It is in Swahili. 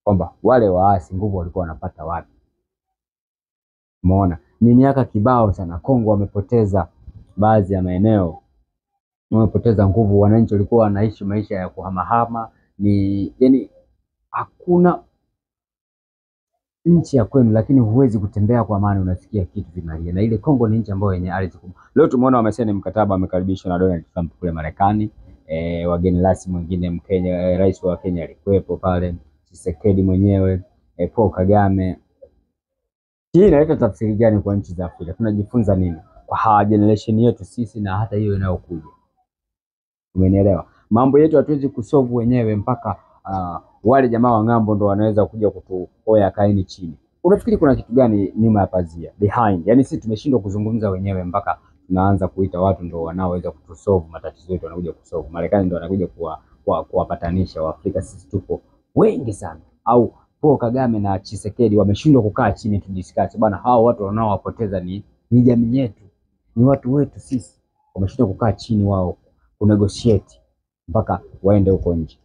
kwamba wale waasi nguvu walikuwa wanapata wapi. Umeona? Ni miaka kibao sana Kongo wamepoteza baadhi ya maeneo. Wamepoteza nguvu, wananchi walikuwa wanaishi maisha ya kuhamahama, yani hakuna nchi ya kwenu, lakini huwezi kutembea kwa amani, unasikia kitu vinalia. Na ile Kongo ni nchi ambayo yenye ardhi kubwa. Leo tumeona wamesaini mkataba, wamekaribishwa na Donald Trump kule Marekani. Wageni rasmi mwingine Mkenya, rais wa Kenya alikuwepo pale, Tshisekedi mwenyewe, Paul Kagame. Hii inaleta tafsiri gani kwa nchi za Afrika? Tunajifunza nini kwa generation yetu sisi na hata hiyo inayokuja? Umenielewa? Mambo yetu hatuwezi kusolve wenyewe mpaka wale jamaa wa ngambo ndo wanaweza kuja kutuoya kaini chini. Unafikiri kuna kitu gani nyuma ya pazia, behind? Yaani sisi tumeshindwa kuzungumza wenyewe mpaka tunaanza kuita watu ndo wanaoweza kutusolve matatizo yetu, wanakuja kusolve. Marekani ndo wanakuja kuwapatanisha Waafrika. Sisi tupo wengi sana. Au Paul Kagame na Tshisekedi wameshindwa kukaa chini tudiscuss. Bana, hao watu wanaowapoteza ni jamii yetu. Ni watu wetu sisi. Wameshindwa kukaa chini wao kunegotiate mpaka waende huko nje.